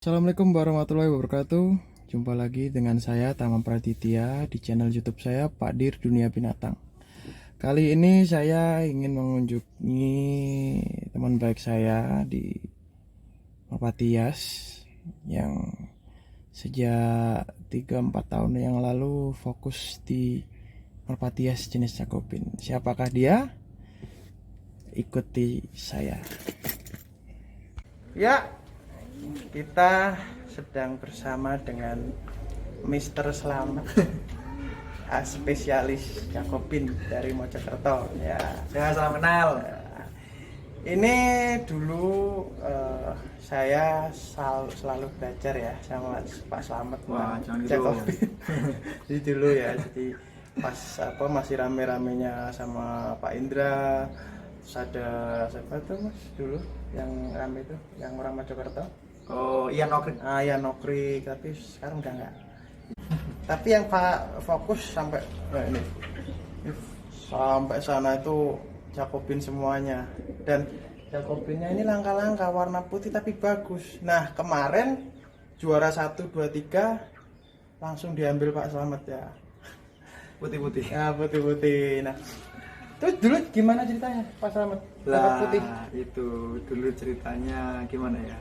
Assalamualaikum warahmatullahi wabarakatuh. Jumpa lagi dengan saya Tama Praditya di channel YouTube saya Pak Dir Dunia Binatang. Kali ini saya ingin mengunjungi teman baik saya di Merpatias yang sejak 3-4 tahun yang lalu fokus di Merpatias jenis Jakobin. Siapakah dia? Ikuti saya. Ya, kita sedang bersama dengan Mister Slamet, spesialis Jakobin dari Mojokerto. Ya, Salam kenal. ini dulu saya selalu belajar ya sama Pak Slamet. Wah, jangan gitu. Jakobin. Jadi dulu ya, jadi pas masih rame-ramenya sama Pak Indra. Terus ada siapa tuh Mas dulu yang rame itu, yang orang Mojokerto? Oh, iya Nokrit. Ya Nokri, tapi sekarang udah enggak. Tapi yang fokus sampai ini sampai sana itu Jakobin semuanya. Dan Jakobinnya ini langka-langka, warna putih tapi bagus. Nah kemarin juara 1, 2, 3 langsung diambil Pak Slamet ya. Putih-putih. Ya putih-putih. Nah terus dulu gimana ceritanya Pak Slamet? Lah, Putih. itu dulu ceritanya gimana ya?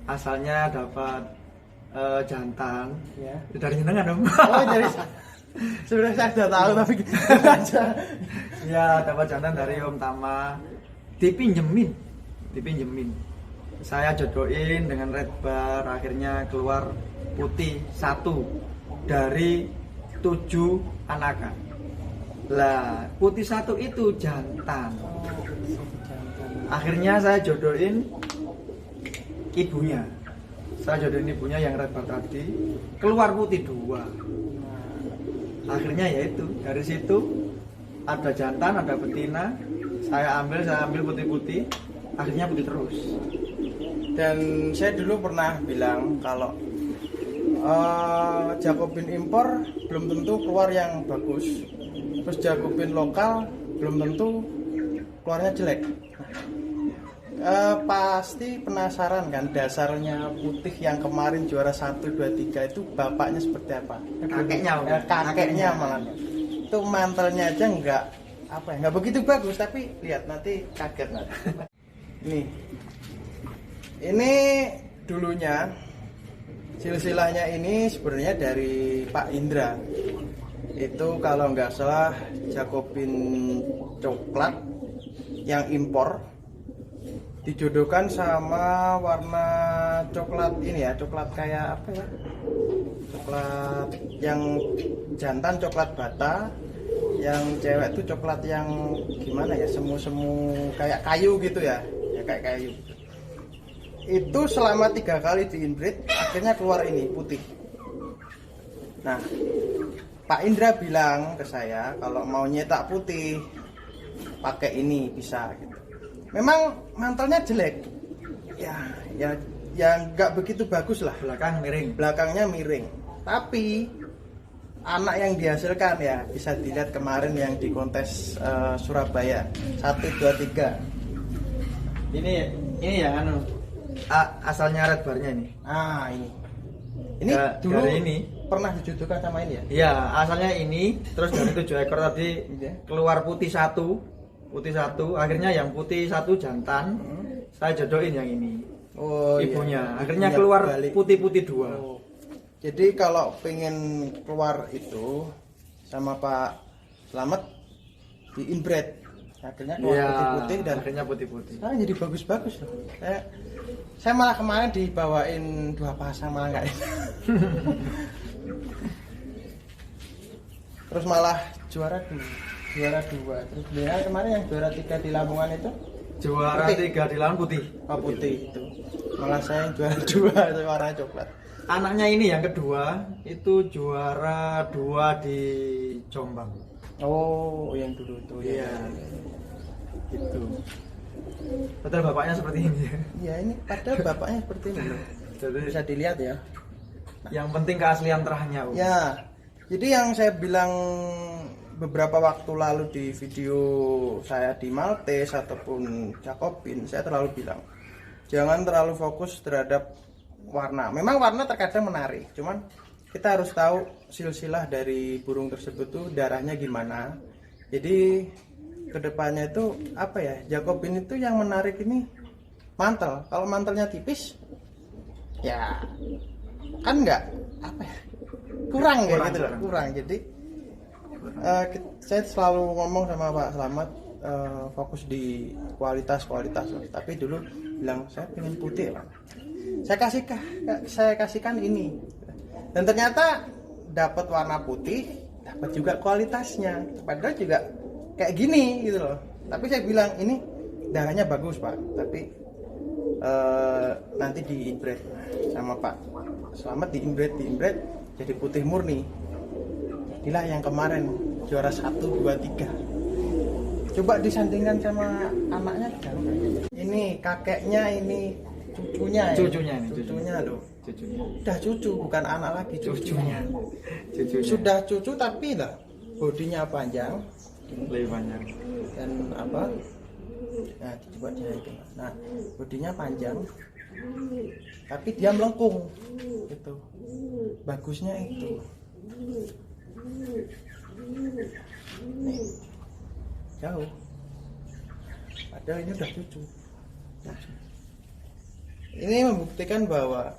Asalnya dapat jantan. Ya. Dari jenengan dong. Oh dari sebenarnya saya sudah tahu tapi gitu aja. Ya, dapat jantan dari Om Tama. Dipinjemin. Saya jodohin dengan red bar, akhirnya keluar putih 1 dari 7 anakan. Lah, putih 1 itu jantan. Akhirnya saya jodohin ibunya. Saya jodohin ibunya yang red bar tadi, keluar putih 2. Akhirnya yaitu dari situ ada jantan, ada betina. Saya ambil putih-putih. Akhirnya putih terus. Dan saya dulu pernah bilang kalau Jakobin impor belum tentu keluar yang bagus. Terus Jakobin lokal belum tentu keluarnya jelek. Pasti penasaran kan dasarnya putih yang kemarin juara 1, 2, 3 itu bapaknya seperti apa? Kakeknya malah. Itu mantelnya aja nggak begitu bagus, tapi lihat nanti kaget nanti. Ini dulunya silsilahnya ini sebenarnya dari Pak Indra. Itu kalau nggak salah Jakobin coklat yang impor dijodohkan sama warna coklat ini ya, coklat kayak apa ya, coklat yang jantan coklat bata, yang cewek tuh coklat yang gimana ya, semu-semu kayak kayu gitu ya, kayak kayu. Itu selama 3 kali diinbreed akhirnya keluar ini putih. Nah Pak Indra bilang ke saya kalau mau nyetak putih pakai ini bisa gitu. Memang mantelnya jelek, ya nggak begitu bagus lah. Belakangnya miring. Tapi anak yang dihasilkan ya bisa dilihat kemarin yang di kontes Surabaya 1, 2, 3. Ini yang asalnya red barnya ini. Ini dulu dari ini pernah dijodohkan sama ini ya? Iya, asalnya ini, terus dari 7 ekor tadi keluar putih 1, akhirnya yang putih 1 jantan, saya jodohin yang ini. Oh, ibunya. Iya. Akhirnya Ibunya keluar balik. putih-putih 2. Oh. Jadi kalau pengen keluar itu sama Pak Slamet di inbred, akhirnya keluar putih-putih dan akhirnya putih-putih. sekarang jadi bagus-bagus loh. Saya malah kemarin dibawain 2 pasang malah nggak. Terus malah juara 2. Terus dia kemarin yang juara 3 di Lamongan itu Juara putih. 3 di lawan putih. Putih itu. Malah saya yang juara 2 itu warna coklat. Anaknya ini yang kedua itu juara 2 di Jombang. Oh, yang dulu itu Iya. ya. Gitu. Betul bapaknya seperti ini ya. Iya, ini padahal bapaknya seperti ini loh. Jadi Bisa dilihat ya. yang penting keaslian terahnya. Ya. Jadi yang saya bilang beberapa waktu lalu di video saya di Maltese ataupun Jakobin, saya terlalu bilang jangan terlalu fokus terhadap warna. Memang warna terkadang menarik, cuman kita harus tahu silsilah dari burung tersebut tuh darahnya gimana. Jadi kedepannya itu apa ya, Jacobin itu yang menarik ini mantel. Kalau mantelnya tipis ya kan nggak apa ya, kurang gitu loh, kurang. Jadi saya selalu ngomong sama Pak Slamet, fokus di kualitas. Tapi dulu bilang saya pengen putih Pak, saya kasihkan ini, dan ternyata dapat warna putih, dapat juga kualitasnya, padahal juga kayak gini gitu loh. Tapi saya bilang ini darahnya bagus Pak, tapi nanti di inbred sama Pak Slamet, di inbred jadi putih murni. Inilah yang kemarin juara 1, 2, 3. Coba disandingkan sama anaknya jauh. Ini kakeknya, ini cucunya loh. Udah cucu, bukan anak lagi, cucunya. Sudah cucu tapi lah bodinya panjang, lebih panjang. dan apa? Nah, coba dihitung. Nah, bodinya panjang tapi dia melengkung. Itu. Bagusnya itu. Nih. Jauh. Padahal ini udah cucu. Nah, ini membuktikan bahwa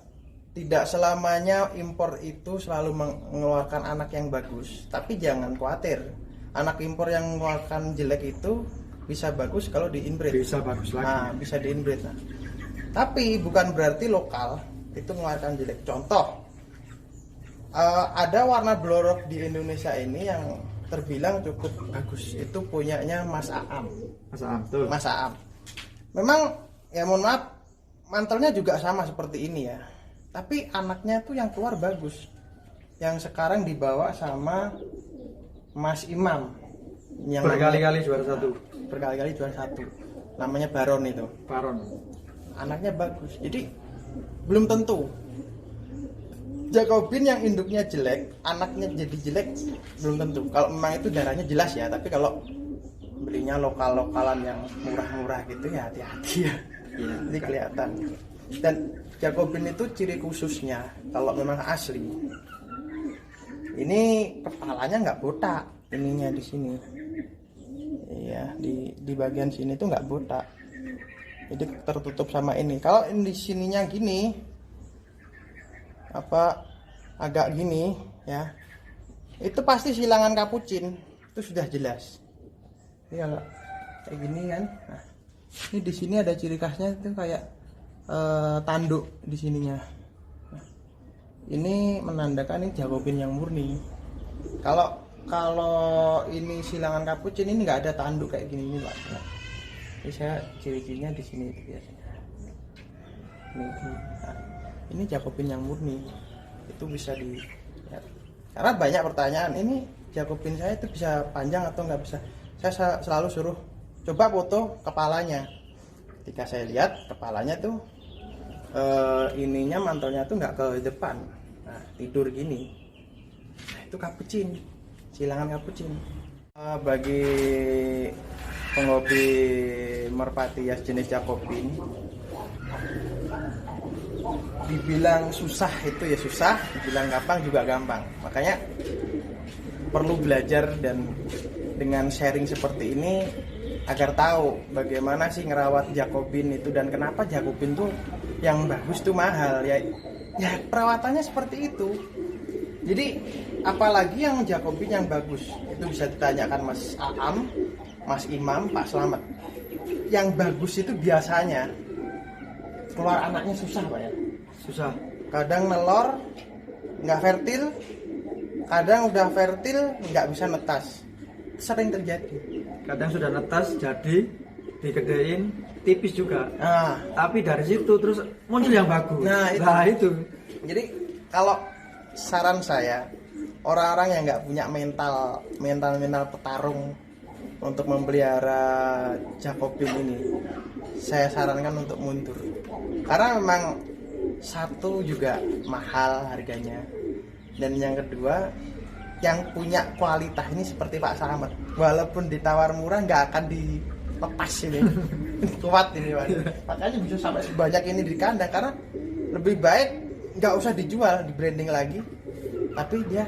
tidak selamanya impor itu selalu mengeluarkan anak yang bagus. Tapi jangan khawatir, anak impor yang mengeluarkan jelek itu bisa bagus kalau di inbred. Bisa bagus lagi. Nah, bisa di inbred. Nah. Tapi bukan berarti lokal itu mengeluarkan jelek. Contoh, ada warna blorok di Indonesia ini yang terbilang cukup bagus. Itu punyanya Mas Aam. Mas Aam. Memang ya mohon maaf, mantelnya juga sama seperti ini ya. Tapi anaknya tuh yang keluar bagus. Yang sekarang dibawa sama Mas Imam. Yang berkali-kali juara 1. Berkali-kali juara 1. Namanya Baron itu. Baron. Anaknya bagus. Jadi belum tentu Jacobin yang induknya jelek, anaknya jadi jelek, belum tentu. Kalau memang itu darahnya jelas ya, tapi kalau belinya lokal-lokalan yang murah-murah gitu ya hati-hati ya. Ini kelihatan. Dan Jacobin itu ciri khususnya kalau memang asli. Ini kepalanya nggak botak, ininya di sini. Iya, di bagian sini tuh nggak botak. Jadi tertutup sama ini. Kalau ini di sininya gini, apa agak gini ya, itu pasti silangan kapucin, itu sudah jelas. Ini kalau kayak gini kan, nah, ini di sini ada ciri khasnya itu kayak tanduk di sininya. Nah, ini menandakan ini Jacobin yang murni. Kalau ini silangan kapucin, ini nggak ada tanduk kayak gini Pak. Nah, ini saya ciri-cirinya di sini itu biasanya. Ini Jacobin yang murni, itu bisa di ya. Karena banyak pertanyaan, ini Jacobin saya itu bisa panjang atau nggak bisa. Saya selalu suruh coba foto kepalanya. Ketika saya lihat kepalanya tuh ininya mantelnya tuh nggak ke depan, nah, tidur gini. Nah, itu kapucin, silangan kapucin. Bagi penghobi merpati hias jenis Jacobin, dibilang susah itu ya susah, dibilang gampang juga gampang. Makanya perlu belajar, dan dengan sharing seperti ini agar tahu bagaimana sih ngerawat Jacobin itu, dan kenapa Jacobin tuh yang bagus tuh mahal ya. Ya perawatannya seperti itu. Jadi apalagi yang Jacobin yang bagus itu bisa ditanyakan Mas Aam, Mas Imam, Pak Slamet. Yang bagus itu biasanya keluar anaknya susah Pak ya. Susah. Kadang nelor nggak fertil, kadang udah fertil nggak bisa netas. Sering terjadi. Kadang sudah netas jadi digedein tipis juga. Nah, tapi dari situ terus muncul yang bagus. Nah itu. Jadi kalau saran saya, orang-orang yang nggak punya mental petarung untuk memelihara Jacobin ini, saya sarankan untuk mundur. Karena memang satu juga mahal harganya, dan yang kedua yang punya kualitas ini seperti Pak Slamet, walaupun ditawar murah nggak akan dilepas ini. Kuat ini Pak. Makanya bisa sampai sebanyak ini di kandang, karena lebih baik nggak usah dijual, di branding lagi, tapi dia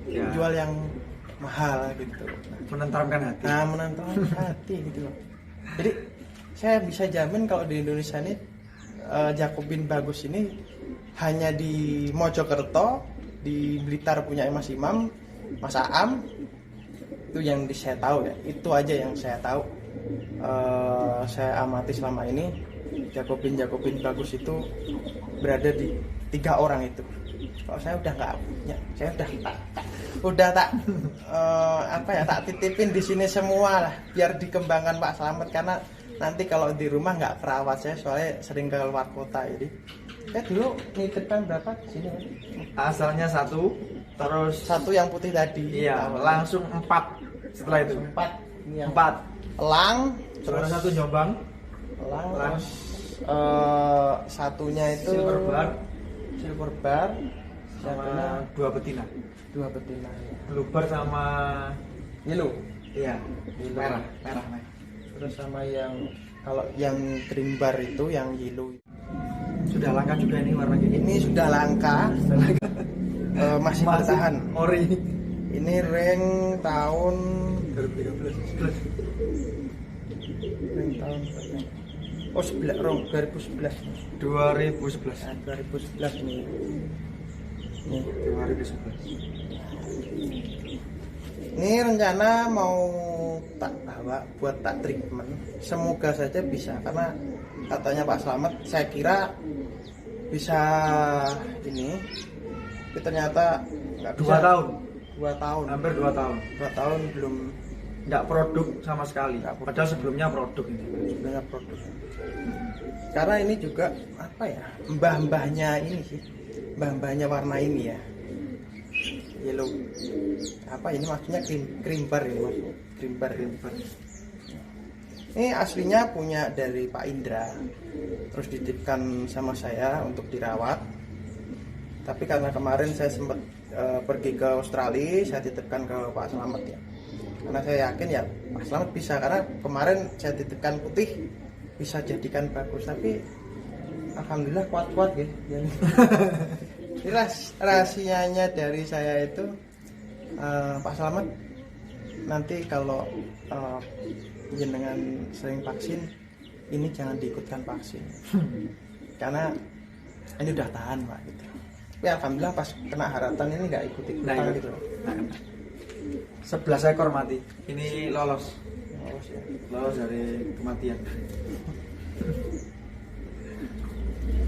Ya. jual yang mahal gitu. Menenteramkan hati. Nah, menantang hati gitu loh. Jadi saya bisa jamin kalau di Indonesia ini Jacobin bagus ini hanya di Mojokerto, di Blitar punya Mas Imam, Mas Aam, itu yang saya tahu ya. Itu aja yang saya tahu. Saya amati selama ini Jacobin bagus itu berada di 3 orang itu. Kalau saya udah nggak punya, saya udah tak tak titipin di sini semua lah, biar dikembangkan Pak Slamet, karena nanti kalau di rumah nggak kerawat, saya soalnya sering ke luar kota. Jadi saya dulu nitipkan berapa di sini? Asalnya 1, terus 1 yang putih tadi. iya, langsung 4 setelah itu. 4. Ini yang 4. elang, Terus 1 Jombang, elang, elang. terus satunya itu silver bar, satunya sama 2 betina. 2 betina. Blue bar sama Yellow. iya, Yellow. merah. Terus sama yang kalau yang green bar itu yang yellow. Sudah langka juga ini warna gini. Ini sudah langka. Masih bertahan. Ori. Ini ring tahun 2013. ring tahun 2011. 2011. Nah, 2011 nih. Nih. 2011. Ini rencana mau tak bawa buat tak treatment. Semoga saja bisa, karena katanya Pak Slamet saya kira bisa ini. Tapi ternyata nggak 2 bisa. tahun. 2 tahun. Hampir 2 tahun. 2 tahun belum Enggak produk sama sekali. Nggak produk. Padahal sebelumnya produk ini. sebenarnya produk. Karena ini juga apa ya? Mbah-mbahnya ini sih. Mbah-mbahnya warna ini ya. Yellow. Apa ini maksudnya cream bar ini maksudnya. Cream bar. Ini aslinya punya dari Pak Indra. Terus dititipkan sama saya untuk dirawat. Tapi karena kemarin saya sempat pergi ke Australia, saya titipkan ke Pak Slamet ya. Karena saya yakin ya Pak Slamet bisa, karena kemarin saya titipkan putih bisa jadikan bagus, tapi alhamdulillah kuat-kuat ya. Ini rahasianya dari saya itu Pak Slamet, nanti kalau jenengan sering vaksin, ini jangan diikutkan vaksin karena ini udah tahan Pak gitu. Tapi alhamdulillah pas kena haratan ini nggak ikut-ikutan gitu. 11 ekor mati. Ini lolos. Lolos ya. Lolos dari kematian.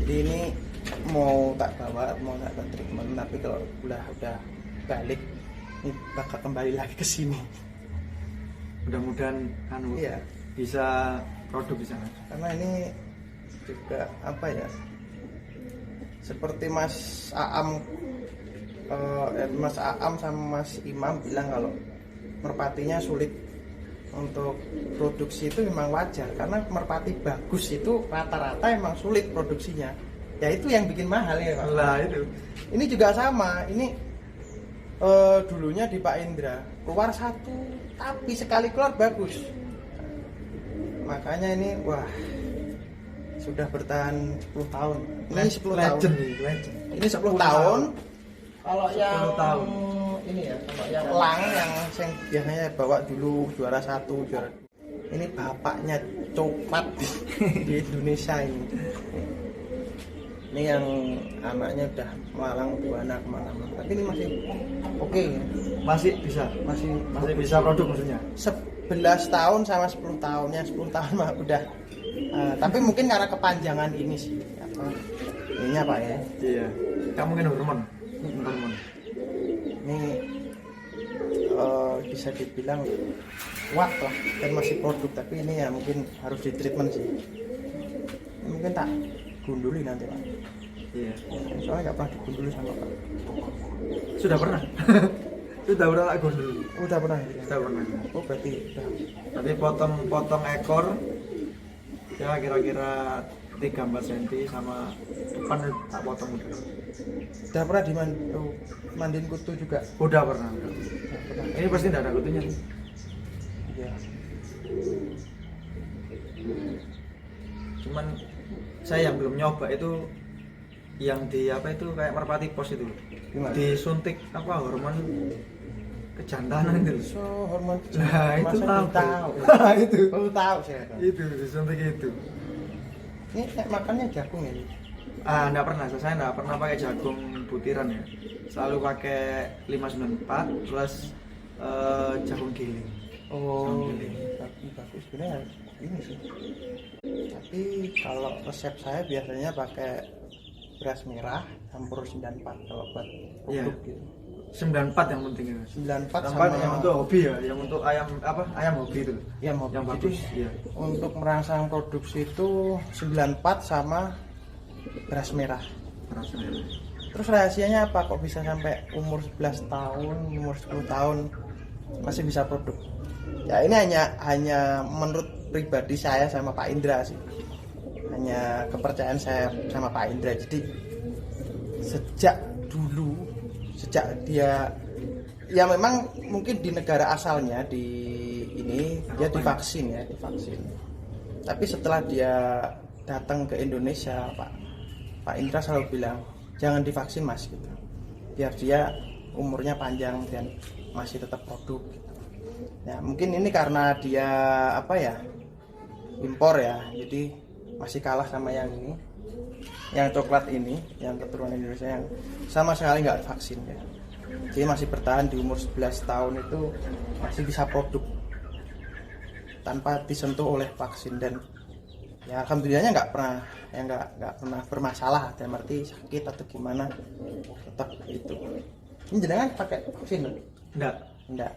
Jadi ini mau tak bawa, mau tak treatment, tapi kalau udah balik ini bakal kembali lagi ke sini. Mudah-mudahan Iya. bisa produk di sana. Karena ini juga apa ya? Seperti Mas Aam sama Mas Imam bilang kalau merpatinya sulit untuk produksi, itu memang wajar, karena merpati bagus itu rata-rata emang sulit produksinya. Ya itu yang bikin mahal ya Pak. Lah itu. Ini juga sama. Ini dulunya di Pak Indra keluar 1, tapi sekali keluar bagus. Makanya ini wah sudah bertahan 10 tahun. Ini 10 tahun. Legend. Ini 10 tahun. Kalau 10 yang tahun. ini ya, kalau yang elang yang biasanya bawa dulu juara 1, juara 2. Ini bapaknya coklat di Indonesia ini. Ini yang anaknya udah melalang buana kemana-mana. Tapi ini masih oke. Masih bisa. Masih Bisa produk maksudnya. 11 tahun sama 10 tahun. Yang 10 tahun mah udah. Tapi mungkin karena kepanjangan ini sih. Ininya Pak ya. Iya. Kamu kan hormon. Ini bisa dibilang kuat lah, dan masih produk, tapi ini ya mungkin harus di treatment sih. Mungkin tak gunduli nanti Pak. Iya. Soalnya nggak pernah digunduli sama Pak. Sudah pernah. Sudah pernah tak gondol. Udah pernah. Sudah pernah. Oh berarti udah. Tapi potong ekor ya kira-kira 3-4 cm sama depan tak potong udah. Udah pernah mandiin kutu juga. Udah pernah. Udah pernah. Ini pasti tidak ada kutunya. Iya. Cuman saya yang belum nyoba itu yang di apa itu kayak merpati pos itu. Gimana? Disuntik apa hormon kejantanan itu. So hormon Nah, itu masa apa? tahu. Itu. Baru tahu saya. Itu disuntik itu. Ini nek makannya jagung ya. Enggak pernah, saya enggak pernah pakai jagung butiran ya. Selalu pakai 594 plus jagung giling. Oh, tapi bagus sebenarnya ini sih. Tapi kalau resep saya biasanya pakai beras merah campur 94 kalau buat Iya. produk gitu. 94 yang penting ya. 94 Tambah sama yang untuk hobi ya, yang untuk ayam apa? Ayam hobi itu. ya mau Yang jadi bagus, iya. untuk merangsang produksi itu 94 sama beras merah. Rasanya. Terus rahasianya apa kok bisa sampai umur 11 tahun, umur 10 tahun masih bisa produk? Ya ini hanya menurut pribadi saya sama Pak Indra sih. Hanya kepercayaan saya sama Pak Indra. Jadi sejak dulu, sejak dia ya memang mungkin di negara asalnya di ini dia divaksin ya, divaksin. Tapi setelah dia datang ke Indonesia, Pak Indra selalu bilang jangan divaksin mas gitu, biar dia umurnya panjang dan masih tetap produk gitu. Ya mungkin ini karena dia apa ya impor ya, jadi masih kalah sama yang ini, yang coklat ini, yang keturunan Indonesia yang sama sekali nggak vaksin ya. Jadi masih bertahan di umur 11 tahun itu masih bisa produk tanpa disentuh oleh vaksin dan ya alhamdulillahnya nggak pernah ya nggak pernah bermasalah dalam arti sakit atau gimana, tetap itu. Ini jenengan pakai vaksin loh? Enggak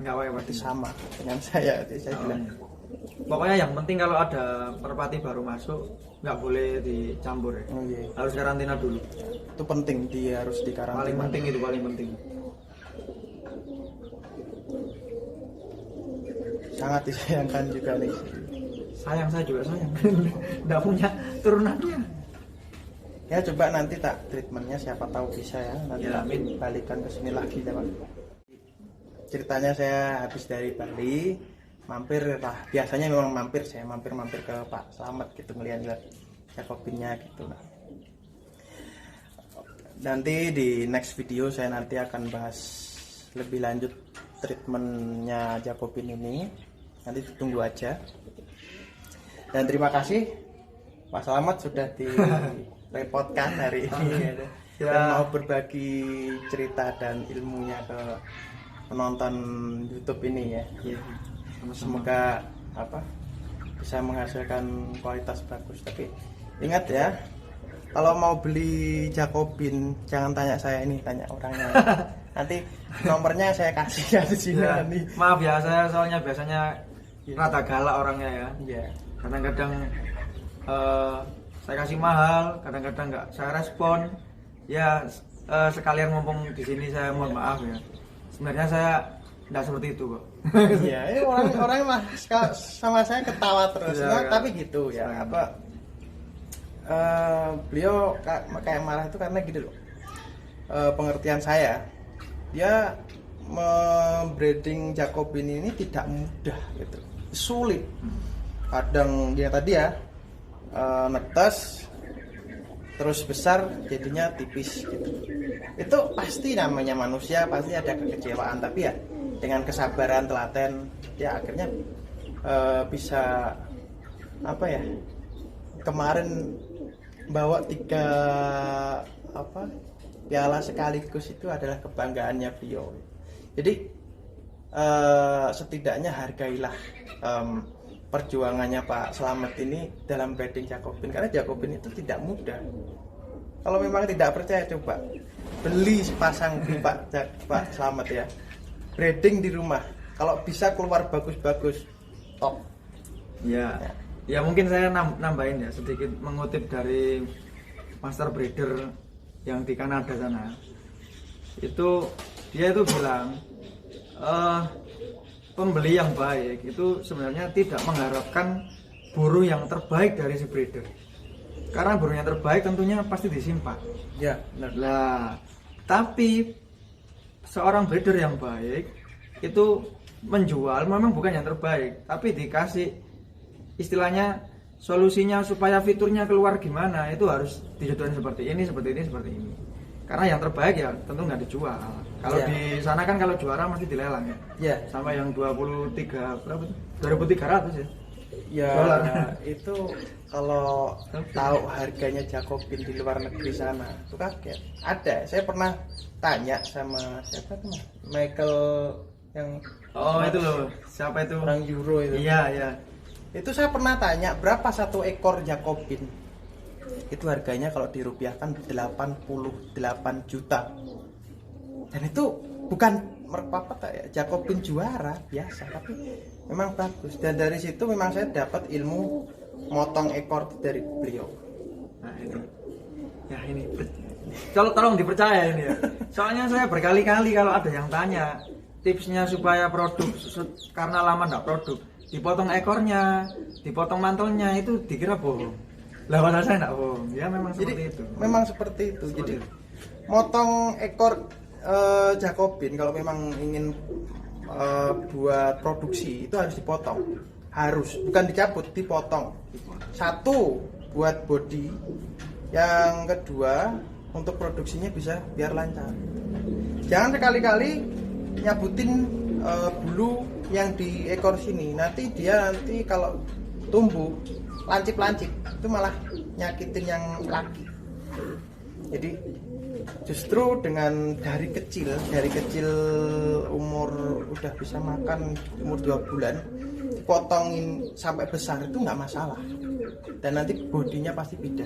pakai berarti vaksin. sama dengan saya. Jadi saya bilang Pokoknya yang penting kalau ada merpati baru masuk nggak boleh dicampur ya. oh iya Harus karantina dulu. itu penting, dia harus dikarantina. Paling penting itu paling penting. Sangat disayangkan juga nih. Sayang, saya juga sayang. Nggak punya turunannya. Ya coba nanti tak treatmentnya siapa tahu bisa ya. Nanti Ya, tak amin. balikan ke sini lagi ya Pak. Ceritanya saya habis dari Bali, mampir lah. Biasanya memang mampir ke Pak Slamet gitu ngeliat Jakobinnya gitu. Nah. Nanti di next video saya nanti akan bahas lebih lanjut treatmentnya Jakobin ini. Nanti ditunggu aja. Dan terima kasih Pak Slamet sudah direpotkan hari ini Ya. dan mau berbagi cerita dan ilmunya ke penonton YouTube ini ya. Iya. Semoga apa bisa menghasilkan kualitas bagus. Tapi ingat ya, kalau mau beli Jakobin jangan tanya saya ini, tanya orangnya. Nanti nomornya saya kasih ya di sini Ya, nanti. maaf ya, saya soalnya biasanya rada galak orangnya ya. Iya. Kadang-kadang saya kasih mahal, kadang-kadang nggak saya respon. Ya sekalian ngomong di sini saya mohon maaf ya. Sebenarnya saya nggak seperti itu kok. Iya, ini orang mah sama saya ketawa terus. Ya, Nah, ya. tapi gitu ya, apa beliau kayak marah itu karena gitu loh. Pengertian saya, dia membreeding Jakobin ini tidak mudah gitu, sulit. Kadang dia tadi ya netes terus besar jadinya tipis gitu. Itu pasti namanya manusia, pasti ada kekecewaan, tapi ya dengan kesabaran telaten ya akhirnya bisa apa ya, kemarin bawa 3 piala sekaligus itu adalah kebanggaannya beliau. Jadi setidaknya hargailah perjuangannya Pak Slamet ini dalam breeding Jakobin, karena Jakobin itu tidak mudah. Kalau memang tidak percaya coba beli sepasang di Pak Slamet ya, breeding di rumah. Kalau bisa keluar bagus-bagus, top. Ya, ya mungkin saya nambahin ya sedikit, mengutip dari master breeder yang di Kanada sana. Dia itu bilang pembeli yang baik itu sebenarnya tidak mengharapkan burung yang terbaik dari si breeder. Karena burung yang terbaik tentunya pasti disimpan. Ya, benar. Nah, tapi seorang breeder yang baik itu menjual memang bukan yang terbaik, tapi dikasih istilahnya solusinya supaya fiturnya keluar gimana, itu harus dijodohin seperti ini, seperti ini, seperti ini. Karena yang terbaik ya tentu nggak dijual. Kalau di sana kan kalau juara mesti dilelang ya. Iya. Sama yang 23 berapa tuh? 2.300 ya. Ya Dolar. itu kalau tahu harganya Jacobin di luar negeri sana itu kaget. Ada, saya pernah tanya sama siapa tuh, Michael yang Oh itu loh, siapa itu? orang Euro itu. Iya, iya. Itu saya pernah tanya berapa satu ekor Jacobin. Itu harganya kalau dirupiahkan 88 juta. Dan itu bukan merpati ya, Jacobin juara biasa, tapi memang bagus. Dan dari situ memang saya dapat ilmu motong ekor dari beliau. Nah ini, ya ini, tolong dipercaya ini ya. Soalnya saya berkali-kali kalau ada yang tanya tipsnya supaya produk karena lama nggak produk, dipotong ekornya, dipotong mantelnya, itu dikira bohong. Lah padahal saya nggak bohong, ya memang seperti itu. Memang seperti itu. Jadi motong ekor Jacobin kalau memang ingin buat produksi itu harus dipotong, harus, bukan dicabut, dipotong. Satu buat body, yang kedua untuk produksinya bisa biar lancar. Jangan sekali-kali nyabutin bulu yang di ekor sini, nanti kalau tumbuh lancip-lancip itu malah nyakitin yang laki. Jadi justru dengan dari kecil umur udah bisa makan, umur 2 bulan dipotongin sampai besar itu nggak masalah, dan nanti bodinya pasti beda.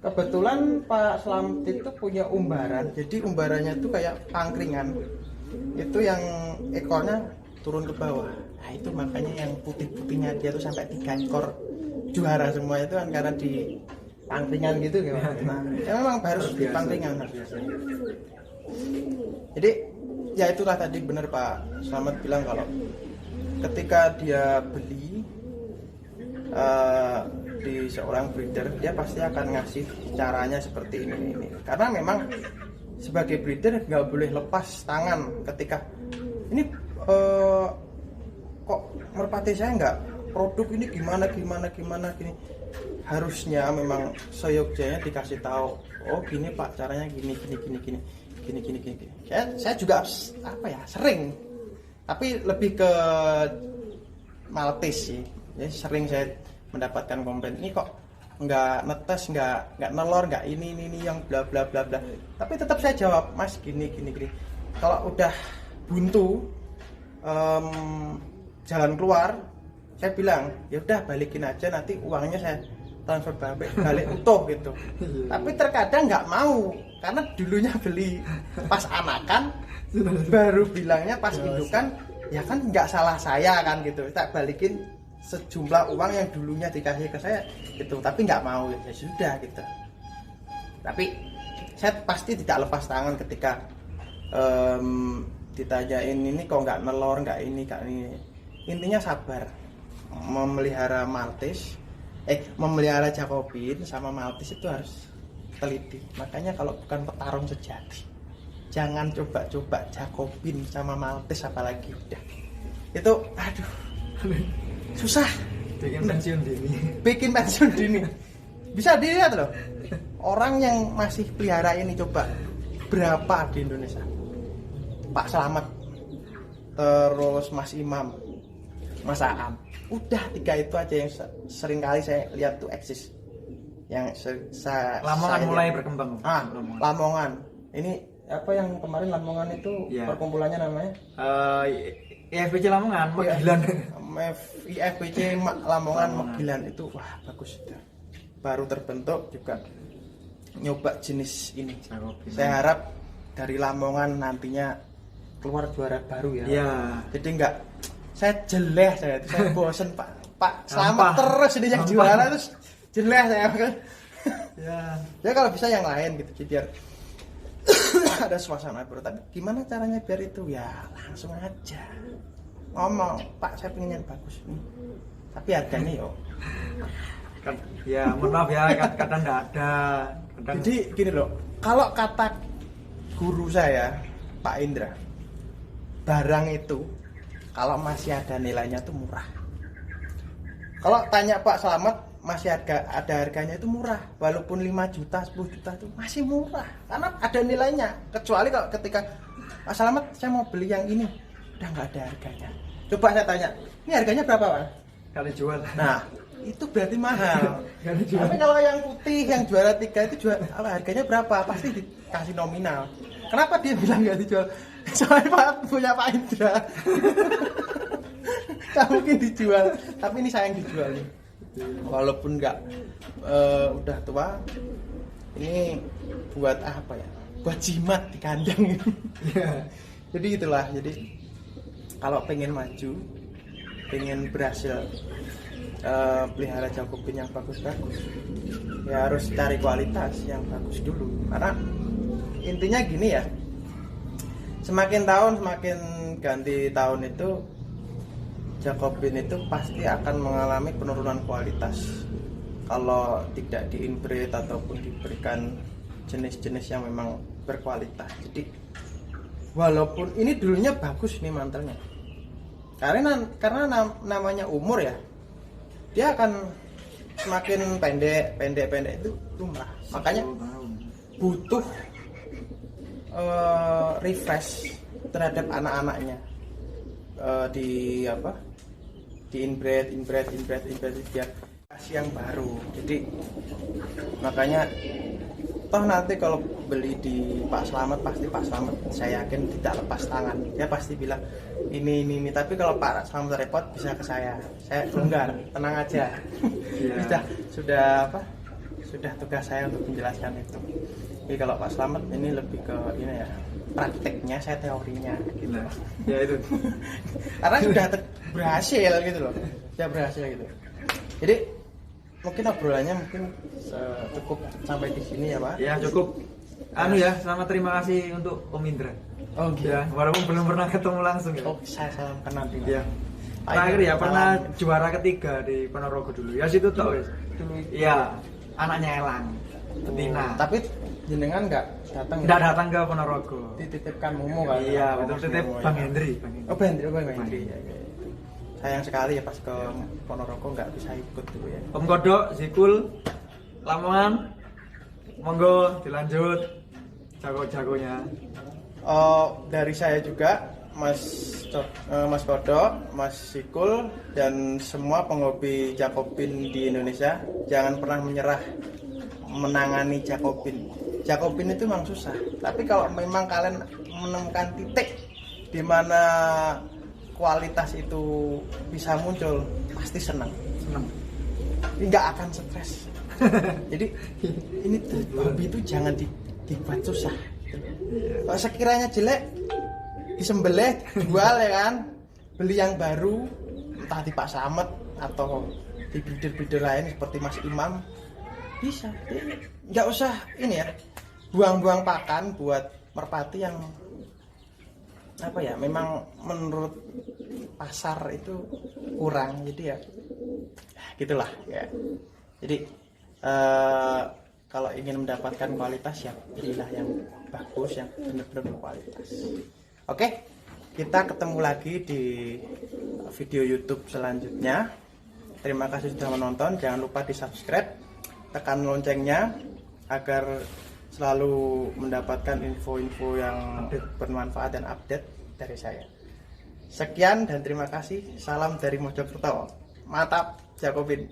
Kebetulan Pak Slamet itu punya umbaran, jadi umbarannya itu kayak pangkringan, itu yang ekornya turun ke bawah. Nah itu makanya yang putih-putihnya dia tuh sampai 3 ekor juara semua itu kan karena di pangkringan gitu gimana? Nah, ya memang harus di pangkringan. Jadi ya itulah tadi benar Pak Slamet bilang kalau ketika dia beli di seorang breeder, dia pasti akan ngasih caranya seperti ini. Karena memang sebagai breeder nggak boleh lepas tangan ketika ini kok merpati saya nggak produk ini gimana gini. Harusnya memang seyogyanya dikasih tahu, oh gini Pak caranya gini. Saya juga sering, tapi lebih ke Maltese sih. Ya, sering saya mendapatkan komplain, ini kok nggak netes, nggak nelor, nggak ini yang bla bla bla bla. Tapi tetap saya jawab, Mas gini. Kalau udah buntu jalan keluar, saya bilang ya udah balikin aja, nanti uangnya saya transfer balik utuh gitu. Tapi terkadang nggak mau, karena dulunya beli pas anakan, baru bilangnya pas indukan, ya kan nggak salah saya kan gitu, tak balikin sejumlah uang yang dulunya dikasih ke saya gitu. Tapi nggak mau, ya sudah gitu. Tapi saya pasti tidak lepas tangan ketika ditanyain ini kok nggak nelor, nggak ini. Intinya sabar. Memelihara Jacobin sama Maltese itu harus teliti. Makanya kalau bukan petarung sejati, jangan coba-coba Jacobin sama Maltese apalagi udah. Itu susah. Bikin pensiun dini. Bisa dilihat loh. Orang yang masih pelihara ini coba berapa di Indonesia? Pak Slamet, terus Mas Imam, Mas Aam, udah 3 itu aja yang sering kali saya lihat tuh eksis. Yang Lamongan mulai berkembang. Lamongan. Ini apa yang kemarin Lamongan itu perkumpulannya namanya? IFBC Lamongan, Megilan. IFBC Lamongan Megilan itu wah bagus. Baru terbentuk juga nyoba jenis ini. Saya harap dari Lamongan nantinya keluar juara baru ya. Iya. Jadi enggak saya bosen Pak Slamet terus ini yang juara terus jelek saya. Ya kalau bisa yang lain gitu, jadi biar ada suasana baru. Tapi gimana caranya biar itu ya langsung aja ngomong, Pak saya pengen yang bagus nih, tapi harganya yo ya mohon maaf ya, kadang nggak ada. Jadi gini loh, kalau kata guru saya Pak Indra, barang itu kalau masih ada nilainya tuh murah. Kalau tanya Pak Slamet, masih ada harganya itu murah, walaupun 5 juta 10 juta itu masih murah karena ada nilainya. Kecuali kalau ketika Pak Slamet saya mau beli yang ini udah nggak ada harganya, coba saya tanya ini harganya berapa Pak? Kali jual. Nah itu berarti mahal. Kali jual. Tapi kalau yang putih yang juara 3 itu harganya berapa? Pasti dikasih nominal. Kenapa dia bilang nggak dijual? Soalnya punya Pak Indra. Nggak mungkin dijual, tapi ini sayang dijual nih. Walaupun nggak udah tua, ini buat apa ya? Buat jimat di kandang ini. Jadi itulah. Jadi kalau pengen maju, pengen berhasil pelihara Jakobin yang bagus-bagus, ya harus cari kualitas yang bagus dulu. Karena intinya gini ya, semakin tahun semakin ganti tahun itu Jakobin itu pasti akan mengalami penurunan kualitas kalau tidak di-inbreed ataupun diberikan jenis-jenis yang memang berkualitas. Jadi walaupun ini dulunya bagus nih mantelnya, karena namanya umur ya, dia akan semakin pendek itu lumrah. Makanya butuh refresh terhadap anak-anaknya, di inbreed biar kasih yang baru. Jadi makanya toh nanti kalau beli di Pak Slamet, pasti Pak Slamet saya yakin tidak lepas tangan, dia pasti bilang ini. Tapi kalau Pak Slamet repot bisa ke saya longgar, tenang aja. sudah tugas saya untuk menjelaskan itu. Jadi kalau Pak Slamet ini lebih ke ini ya, prakteknya, saya teorinya gitu. Ya itu. Karena sudah berhasil gitu loh. Sudah berhasil gitu. Jadi mungkin obrolannya cukup sampai di sini ya Pak. Ya cukup. Selamat terima kasih untuk Om Indra. Oh gitu. Ya, walaupun belum pernah ketemu langsung ya. Oh, saya salam kenal dulu. Ya. Terakhir ya pernah juara ketiga di Ponorogo dulu. Ya situ tau ya. Iya, anaknya Elang. Betina. Tapi jenengan nggak datang? Nggak datang ke Ponorogo. Dititipkan Momo kan? Iya, betul titip Bang Hendri. Oh, Bang Hendri. Ya. Sayang sekali ya pas ke Ponorogo nggak bisa ikut dulu ya. Om Kodok, Zikul, Lamongan, monggo dilanjut jago-jagonya. Dari saya juga Mas Kodok, Mas Zikul, dan semua penghobi Jakobin di Indonesia, jangan pernah menyerah menangani Jakobin. Jakobin itu memang susah, tapi kalau memang kalian menemukan titik di mana kualitas itu bisa muncul, pasti senang. Nggak akan stres. Jadi ini hobi itu jangan dibuat susah. Kalau sekiranya jelek, disembelih, jual ya kan, beli yang baru, entah di Pak Slamet atau di breeder-breeder lain seperti Mas Imam, bisa. Jadi nggak usah ini ya, buang-buang pakan buat merpati yang memang menurut pasar itu kurang. Jadi ya gitulah ya. Jadi kalau ingin mendapatkan kualitas ya pilihlah yang bagus, yang benar-benar berkualitas. Oke, kita ketemu lagi di video YouTube selanjutnya. Terima kasih sudah menonton. Jangan lupa di subscribe, tekan loncengnya agar selalu mendapatkan info-info yang bermanfaat dan update dari saya. Sekian dan terima kasih. Salam dari Mojokerto. Mantap Jakobin.